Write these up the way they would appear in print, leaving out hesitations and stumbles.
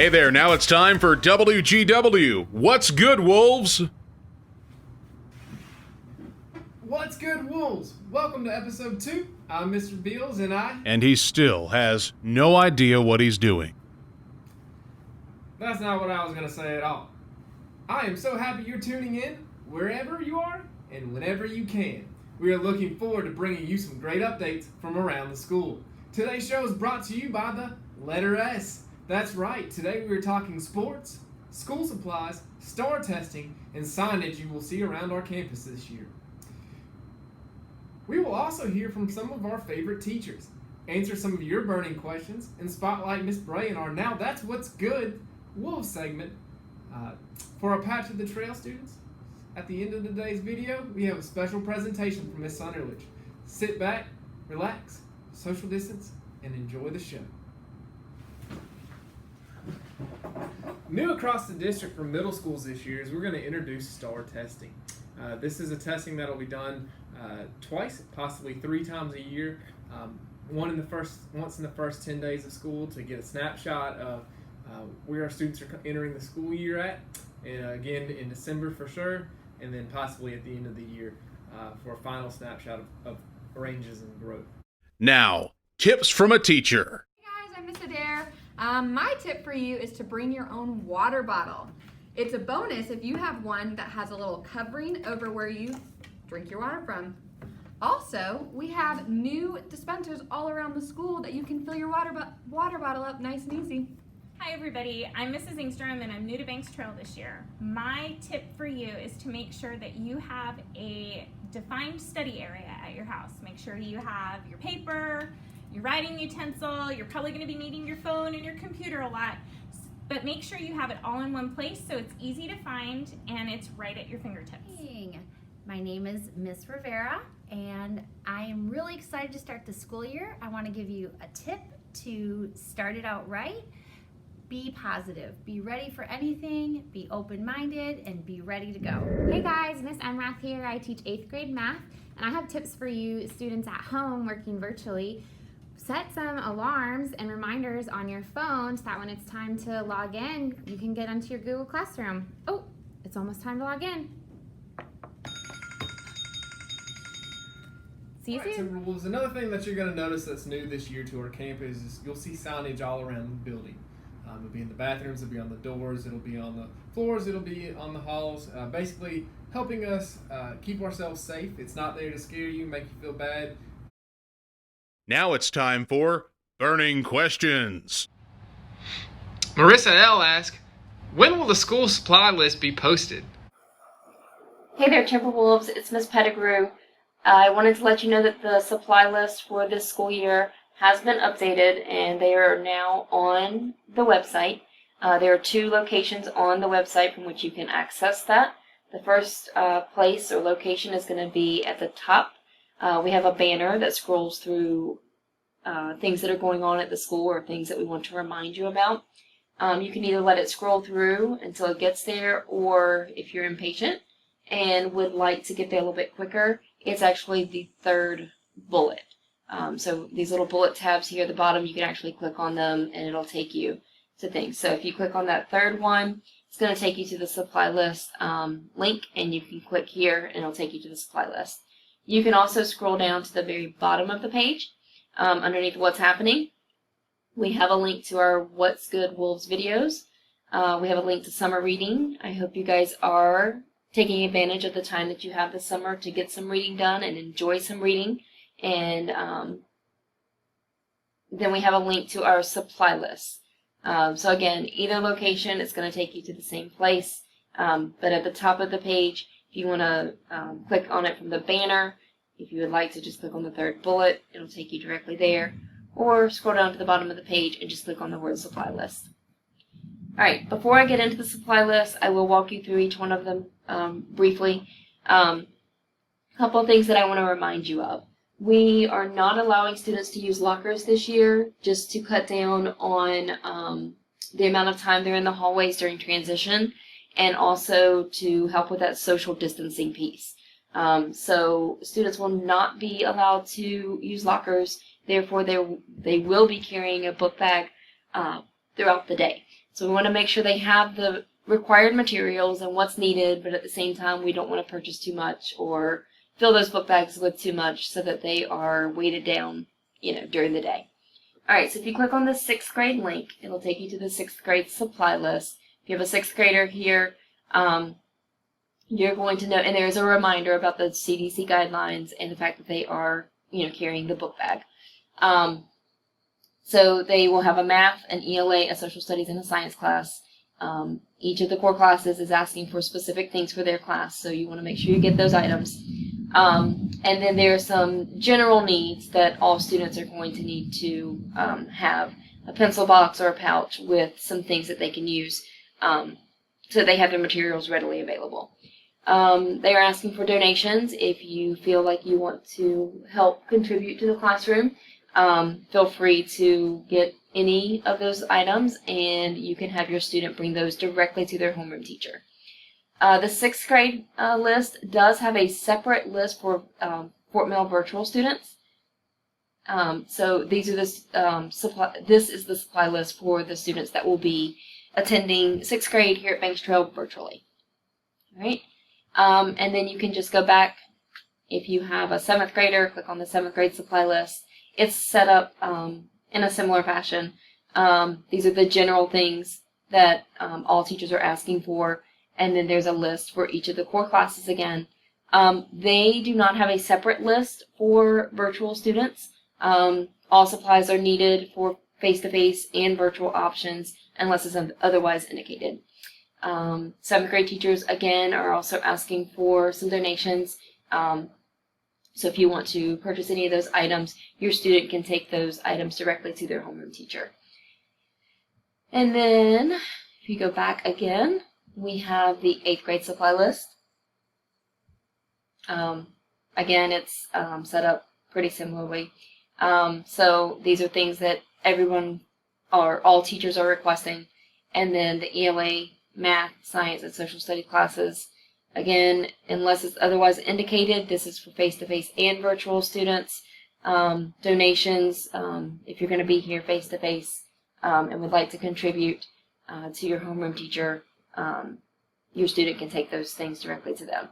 Hey there, now it's time for WGW. What's good, Wolves? What's good, Wolves? Welcome to episode 2. I'm Mr. Beals And he still has no idea what he's doing. That's not what I was going to say at all. I am so happy you're tuning in wherever you are and whenever you can. We are looking forward to bringing you some great updates from around the school. Today's show is brought to you by the letter S. That's right, today we are talking sports, school supplies, STAR testing, and signage you will see around our campus this year. We will also hear from some of our favorite teachers, answer some of your burning questions, and spotlight Miss Bray in our Now That's What's Good Wolves segment. For our Patch of the Trail students, at the end of today's video, we have a special presentation from Miss Sunderlage. Sit back, relax, social distance, and enjoy the show. New across the district for middle schools this year is we're going to introduce STAR testing. This is a testing that will be done twice, possibly 3 times a year. Once in the first 10 days of school to get a snapshot of where our students are entering the school year at, and again in December for sure, and then possibly at the end of the year for a final snapshot of ranges and growth. Now, tips from a teacher. Hey guys, I'm Miss Adair. My tip for you is to bring your own water bottle. It's a bonus if you have one that has a little covering over where you drink your water from. Also, we have new dispensers all around the school that you can fill your water bottle up nice and easy. Hi everybody, I'm Mrs. Engstrom and I'm new to Banks Trail this year. My tip for you is to make sure that you have a defined study area at your house. Make sure you have your paper, your writing utensil, you're probably going to be needing your phone and your computer a lot, but make sure you have it all in one place so it's easy to find and it's right at your fingertips. My name is Miss Rivera and I am really excited to start the school year. I want to give you a tip to start it out right. Be positive, be ready for anything, be open-minded, and be ready to go. Hey guys, Miss Emrath here. I teach 8th grade math, and I have tips for you students at home working virtually. Set some alarms and reminders on your phone so that when it's time to log in, you can get into your Google Classroom. Oh, it's almost time to log in. See you soon. Wolves, another thing that you're going to notice that's new this year to our campus is you'll see signage all around the building. It'll be in the bathrooms, it'll be on the doors, it'll be on the floors, it'll be on the halls, basically helping us keep ourselves safe. It's not there to scare you, make you feel bad. Now it's time for Burning Questions. Marissa L. asks, when will the school supply list be posted? Hey there, Timberwolves. It's Miss Pettigrew. I wanted to let you know that the supply list for this school year has been updated and they are now on the website. There are 2 locations on the website from which you can access that. The first place or location is going to be at the top. We have a banner that scrolls through things that are going on at the school or things that we want to remind you about. You can either let it scroll through until it gets there, or if you're impatient and would like to get there a little bit quicker, it's actually the 3rd bullet. So these little bullet tabs here at the bottom, you can actually click on them and it'll take you to things. So if you click on that 3rd one, it's going to take you to the supply list link, and you can click here and it'll take you to the supply list. You can also scroll down to the very bottom of the page. Underneath what's happening, we have a link to our What's Good Wolves videos. We have a link to summer reading. I hope you guys are taking advantage of the time that you have this summer to get some reading done and enjoy some reading. And then we have a link to our supply list. So again, either location, it's going to take you to the same place. But at the top of the page, if you want to click on it from the banner, if you would like to just click on the 3rd bullet, it'll take you directly there. Or scroll down to the bottom of the page and just click on the word supply list. Alright, before I get into the supply list, I will walk you through each one of them briefly. A couple of things that I want to remind you of. We are not allowing students to use lockers this year, just to cut down on the amount of time they're in the hallways during transition, and also to help with that social distancing piece. So students will not be allowed to use lockers, therefore they will be carrying a book bag throughout the day. So we want to make sure they have the required materials and what's needed, but at the same time, we don't want to purchase too much or fill those book bags with too much so that they are weighted down, during the day. All right, so if you click on the 6th grade link, it'll take you to the 6th grade supply list. If you have a 6th grader here, you're going to know, and there's a reminder about the CDC guidelines and the fact that they are, carrying the book bag. So they will have a math, an ELA, a social studies, and a science class. Each of the core classes is asking for specific things for their class, so you want to make sure you get those items. And then there are some general needs that all students are going to need to have a pencil box or a pouch with some things that they can use so that they have their materials readily available. They are asking for donations. If you feel like you want to help contribute to the classroom, feel free to get any of those items, and you can have your student bring those directly to their homeroom teacher. The 6th grade list does have a separate list for Fort Mill virtual students. So these are this is the supply list for the students that will be attending 6th grade here at Banks Trail virtually. All right, and then you can just go back. If you have a 7th grader, click on the 7th grade supply list. It's set up in a similar fashion. These are the general things that all teachers are asking for, and then there's a list for each of the core classes again. They do not have a separate list for virtual students. All supplies are needed for face-to-face and virtual options unless it's otherwise indicated. 7th grade teachers, again, are also asking for some donations. So if you want to purchase any of those items, your student can take those items directly to their homeroom teacher. And then, if you go back again, we have the 8th grade supply list. Again, it's set up pretty similarly. So these are things that all teachers are requesting. And then the ELA, math, science, and social studies classes. Again, unless it's otherwise indicated, this is for face-to-face and virtual students. Donations, if you're going to be here face-to-face and would like to contribute to your homeroom teacher, your student can take those things directly to them.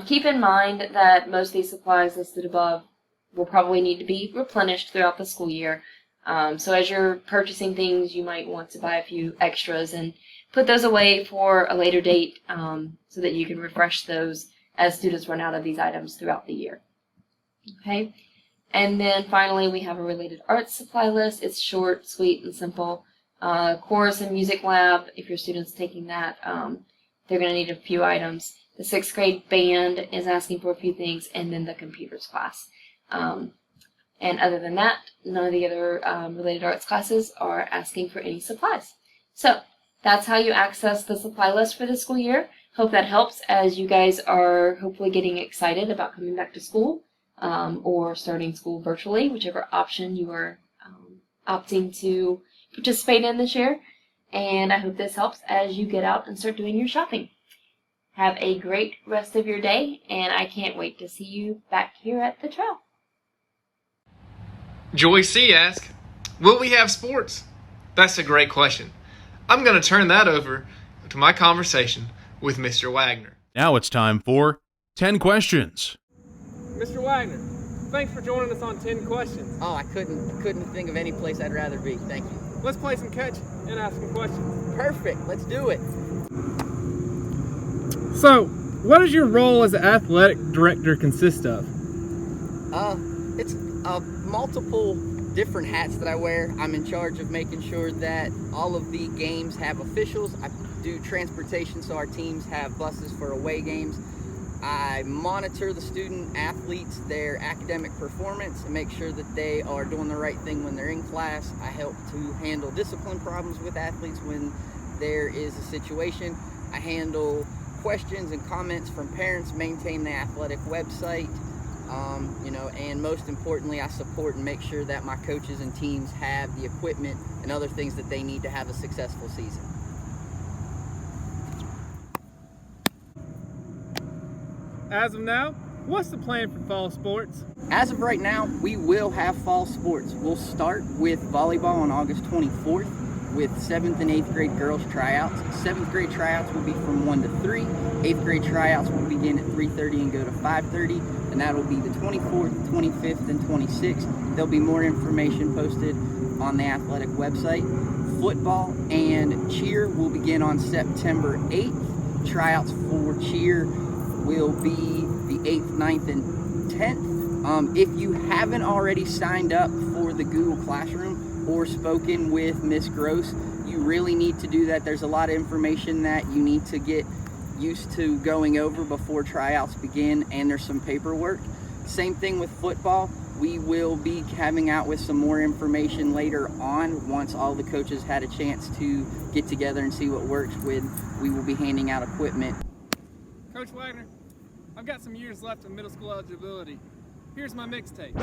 Keep in mind that most of these supplies listed above will probably need to be replenished throughout the school year. So as you're purchasing things, you might want to buy a few extras and put those away for a later date so that you can refresh those as students run out of these items throughout the year. Okay, and then finally we have a related arts supply list. It's short, sweet, and simple. Chorus and music lab, if your student's taking that, they're going to need a few items. The 6th grade band is asking for a few things, and then the computers class. And other than that, none of the other related arts classes are asking for any supplies. So that's how you access the supply list for the school year. Hope that helps as you guys are hopefully getting excited about coming back to school or starting school virtually, whichever option you are opting to participate in this year. And I hope this helps as you get out and start doing your shopping. Have a great rest of your day, and I can't wait to see you back here at the trail. Joy C. asks, will we have sports? That's a great question. I'm going to turn that over to my conversation with Mr. Wagner. Now it's time for 10 questions. Mr. Wagner, thanks for joining us on 10 questions. Oh, I couldn't think of any place I'd rather be. Thank you. Let's play some catch and ask some questions. Perfect. Let's do it. So, what does your role as an athletic director consist of? It's multiple different hats that I wear. I'm in charge of making sure that all of the games have officials. I do transportation, so our teams have buses for away games. I monitor the student athletes, their academic performance, and make sure that they are doing the right thing when they're in class. I help to handle discipline problems with athletes when there is a situation. I handle questions and comments from parents, maintain the athletic website, and most importantly, I support and make sure that my coaches and teams have the equipment and other things that they need to have a successful season. As of now, what's the plan for fall sports? As of right now, we will have fall sports. We'll start with volleyball on August 24th. with 7th and 8th grade girls tryouts. 7th grade tryouts will be from 1 to 3. 8th grade tryouts will begin at 3:30 and go to 5:30, and that will be the 24th, 25th, and 26th. There'll be more information posted on the athletic website. Football and cheer will begin on September 8th. Tryouts for cheer will be the 8th, 9th, and 10th. If you haven't already signed up for the Google Classroom or spoken with Miss Gross, you really need to do that. There's a lot of information that you need to get used to going over before tryouts begin, and there's some paperwork. Same thing with football. We will be having out with some more information later on once all the coaches had a chance to get together and see what works with. We will be handing out equipment. Coach Wagner, I've got some years left of middle school eligibility. Here's my mixtape.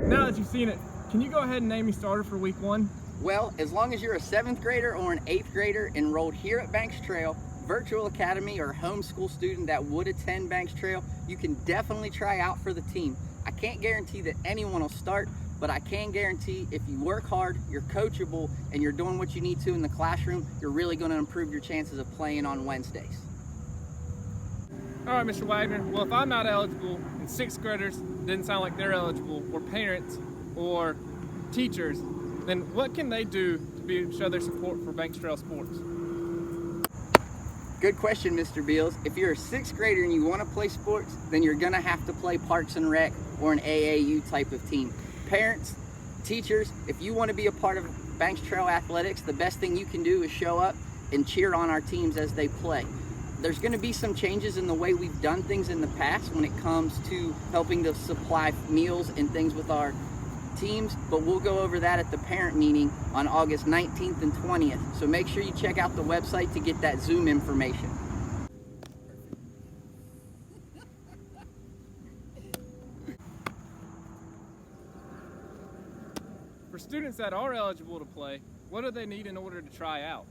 Now that you've seen it, can you go ahead and name me starter for week 1? Well, as long as you're a 7th grader or an 8th grader enrolled here at Banks Trail, Virtual Academy, or homeschool student that would attend Banks Trail, you can definitely try out for the team. I can't guarantee that anyone will start, but I can guarantee if you work hard, you're coachable, and you're doing what you need to in the classroom, you're really going to improve your chances of playing on Wednesdays. All right, Mr. Wagner. Well, if I'm not eligible and 6th graders didn't sound like they're eligible, or parents or teachers, then what can they do to show their support for Banks Trail sports? Good question, Mr. Beals. If you're a 6th grader and you want to play sports, then you're going to have to play Parks and Rec or an AAU type of team. Parents, teachers, if you want to be a part of Banks Trail athletics, the best thing you can do is show up and cheer on our teams as they play. There's going to be some changes in the way we've done things in the past when it comes to helping to supply meals and things with our teams, but we'll go over that at the parent meeting on August 19th and 20th. So make sure you check out the website to get that Zoom information. For students that are eligible to play, what do they need in order to try out?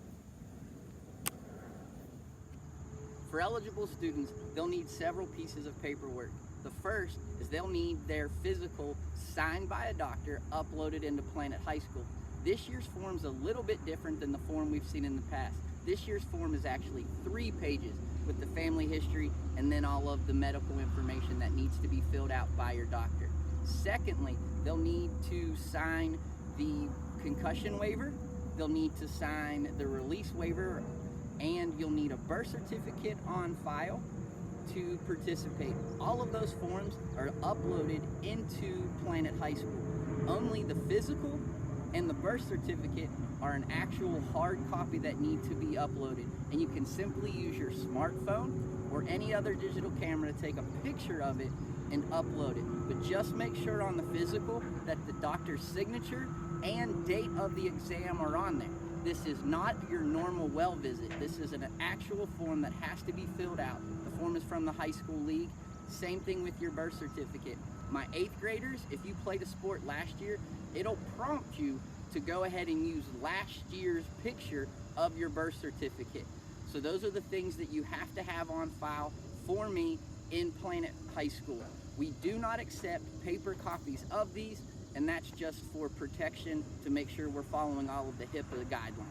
For eligible students, they'll need several pieces of paperwork. The first is they'll need their physical signed by a doctor uploaded into Planet High School. This year's form's a little bit different than the form we've seen in the past. This year's form is actually 3 pages with the family history and then all of the medical information that needs to be filled out by your doctor. Secondly, they'll need to sign the concussion waiver, they'll need to sign the release waiver, and you'll need a birth certificate on file to participate. All of those forms are uploaded into Planet High School. Only the physical and the birth certificate are an actual hard copy that need to be uploaded, and you can simply use your smartphone or any other digital camera to take a picture of it and upload it. But just make sure on the physical that the doctor's signature and date of the exam are on there. This is not your normal well visit. This is an actual form that has to be filled out. The form is from the high school league. Same thing with your birth certificate. My 8th graders, if you played a sport last year, it'll prompt you to go ahead and use last year's picture of your birth certificate. So those are the things that you have to have on file for me in Planet High School. We do not accept paper copies of these, and that's just for protection to make sure we're following all of the HIPAA guidelines.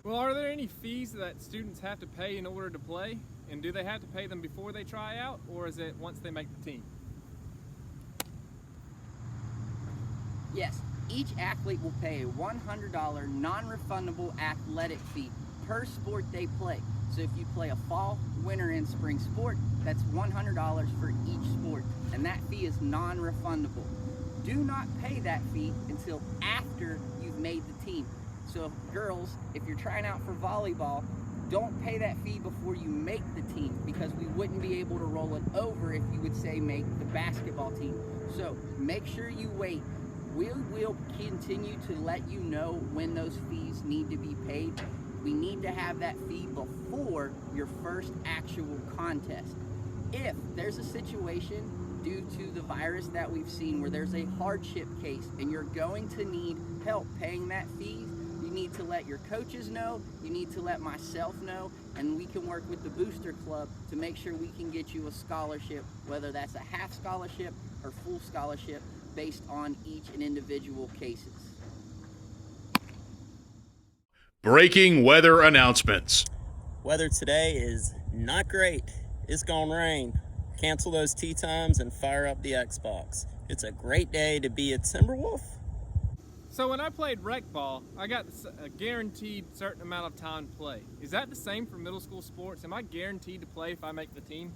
Well, are there any fees that students have to pay in order to play? And do they have to pay them before they try out, or is it once they make the team? Yes, each athlete will pay a $100 non-refundable athletic fee per sport they play. So if you play a fall, winter, and spring sport, that's $100 for each sport, and that fee is non-refundable. do not pay that fee until after you've made the team. So girls, if you're trying out for volleyball, don't pay that fee before you make the team, because we wouldn't be able to roll it over if you would say make the basketball team. So make sure you wait. We will continue to let you know when those fees need to be paid. We need to have that fee before your first actual contest. If there's a situation due to the virus that we've seen where there's a hardship case and you're going to need help paying that fee, you need to let your coaches know, you need to let myself know, and we can work with the Booster Club to make sure we can get you a scholarship, whether that's a half scholarship or full scholarship, based on each and individual cases. Breaking weather announcements. Weather today is not great. It's gonna rain. Cancel those tee times and fire up the Xbox. It's a great day to be a Timberwolf. So when I played rec ball, I got a guaranteed certain amount of time to play. Is that the same for middle school sports? Am I guaranteed to play if I make the team?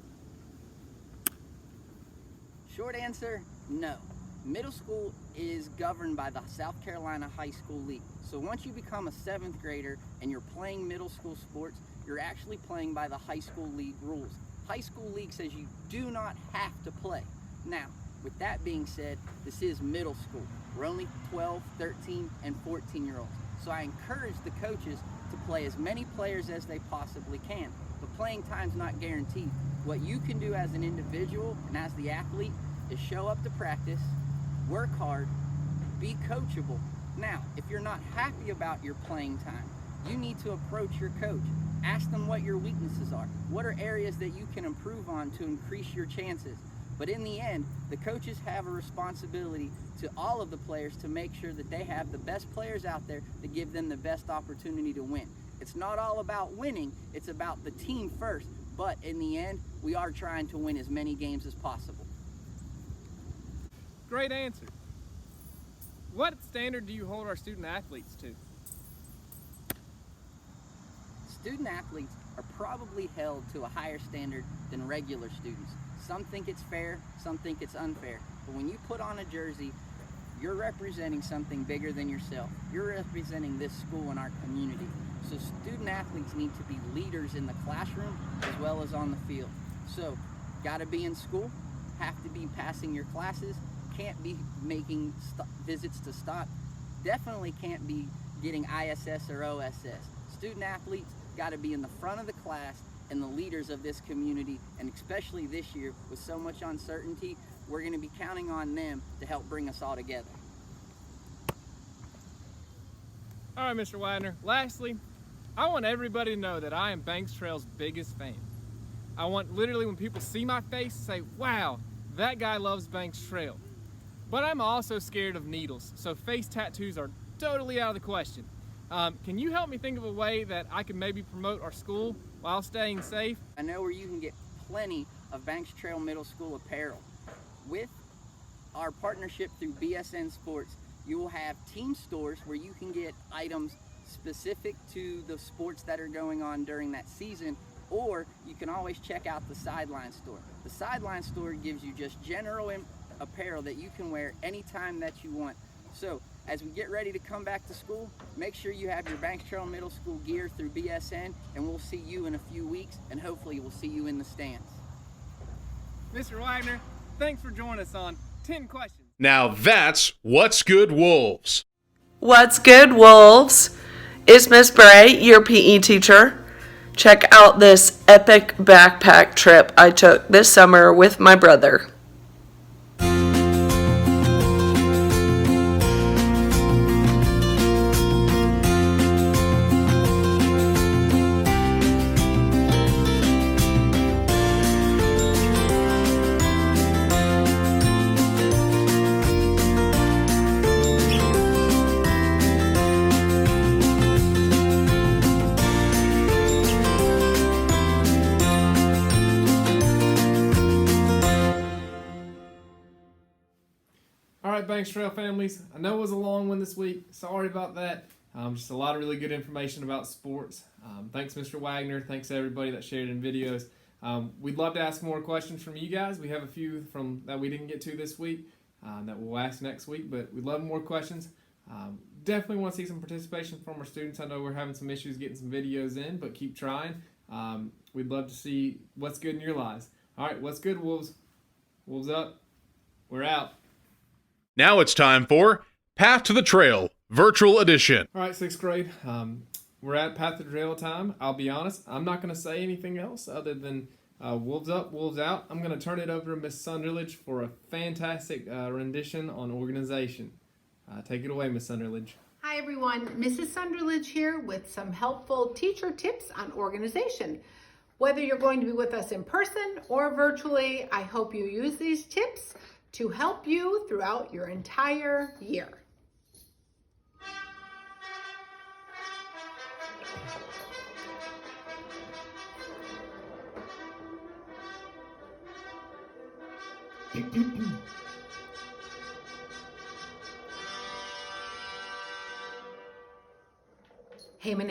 Short answer, no. Middle school is governed by the South Carolina High School League. So once you become a 7th grader and you're playing middle school sports, you're actually playing by the high school league rules. High school league says you do not have to play. Now, with that being said, this is middle school. We're only 12, 13, and 14-year-olds. So I encourage the coaches to play as many players as they possibly can. But playing time's not guaranteed. What you can do as an individual and as the athlete is show up to practice, work hard, be coachable. Now, if you're not happy about your playing time, you need to approach your coach. Ask them what your weaknesses are. What are areas that you can improve on to increase your chances? But in the end, the coaches have a responsibility to all of the players to make sure that they have the best players out there to give them the best opportunity to win. It's not all about winning, it's about the team first. But in the end, we are trying to win as many games as possible. Great answer. What standard do you hold our student athletes to? Student athletes are probably held to a higher standard than regular students. Some think it's fair, some think it's unfair. But when you put on a jersey, you're representing something bigger than yourself. You're representing this school and our community. So student athletes need to be leaders in the classroom as well as on the field. So, gotta be in school, have to be passing your classes, can't be making visits to stock, definitely can't be getting ISS or OSS. Student athletes gotta be in the front of the class and the leaders of this community, and especially this year with so much uncertainty, we're going to be counting on them to help bring us all together. All right, Mr. Widener. Lastly, I want everybody to know that I am Banks Trail's biggest fan. I want literally when people see my face to say, wow, that guy loves Banks Trail. But I'm also scared of needles, so face tattoos are totally out of the question. Can you help me think of a way that I can maybe promote our school while staying safe? I know where you can get plenty of Banks Trail Middle School apparel. With our partnership through BSN Sports, you will have team stores where you can get items specific to the sports that are going on during that season, or you can always check out the Sideline store. The Sideline store gives you just general apparel that you can wear anytime that you want. So, as we get ready to come back to school, make sure you have your Banks Trail Middle School gear through BSN, and we'll see you in a few weeks, and hopefully we'll see you in the stands. Mr. Widener, thanks for joining us on 10 Questions. Now that's What's Good Wolves. What's good, Wolves? It's Miss Bray, your PE teacher. Check out this epic backpack trip I took this summer with my brother. All right, Banks Trail families, I know it was a long one this week. Sorry about that. Just a lot of really good information about sports. Thanks, Mr. Wagner. Thanks to everybody that shared in videos. We'd love to ask more questions from you guys. We have a few that we didn't get to this week. that we'll ask next week, but we'd love more questions. Definitely want to see some participation from our students. I know we're having some issues getting some videos in, but keep trying. We'd love to see what's good in your lives. All right, what's good, Wolves? Wolves up. We're out. Now it's time for Path to the Trail, Virtual Edition. All right, 6th grade. We're at Path to the Trail time. I'll be honest, I'm not going to say anything else other than Wolves up, Wolves out. I'm going to turn it over to Miss Sunderlage for a fantastic rendition on organization. Take it away, Miss Sunderlage. Hi everyone, Mrs. Sunderlage here with some helpful teacher tips on organization. Whether you're going to be with us in person or virtually, I hope you use these tips to help you throughout your entire year. Hey, my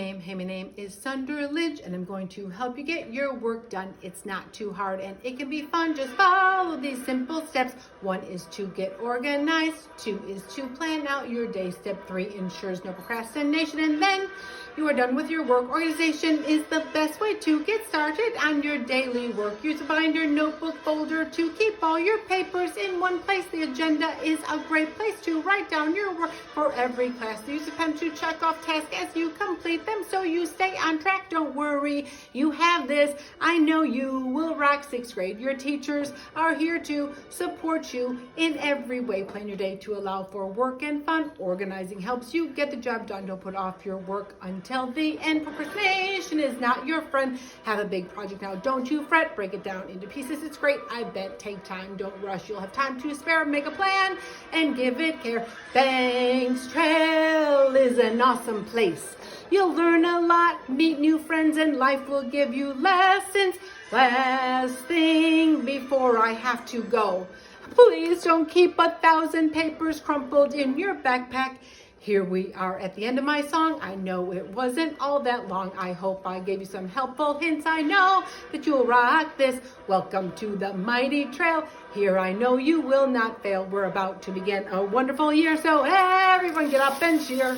name is Sunderlage, and I'm going to help you get your work done. It's not too hard and it can be fun. Just follow these simple steps. 1 is to get organized. 2 is to plan out your day. Step 3 ensures no procrastination, and then you are done with your work. Organization is the best way to get started on your daily work. Use a binder, notebook, folder to keep all your papers in one place. The agenda is a great place to write down your work for every class. Use a pen to check off tasks as you complete them so you stay on track. Don't worry, you have this. I know you will rock 6th grade. Your teachers are here to support you in every way. Plan your day to allow for work and fun. Organizing helps you get the job done. Don't put off your work until the end. Procrastination is not your friend. Have a big project now. Don't you fret. Break it down into pieces. It's great. I bet. Take time. Don't rush. You'll have time to spare. Make a plan and give it care. Banks Trail is an awesome place. You'll learn a lot, meet new friends, and life will give you lessons. Last thing before I have to go, please don't keep 1,000 papers crumpled in your backpack. Here we are at the end of my song. I know it wasn't all that long. I hope I gave you some helpful hints. I know that you'll rock this. Welcome to the mighty trail. Here I know you will not fail. We're about to begin a wonderful year, so everyone get up and cheer.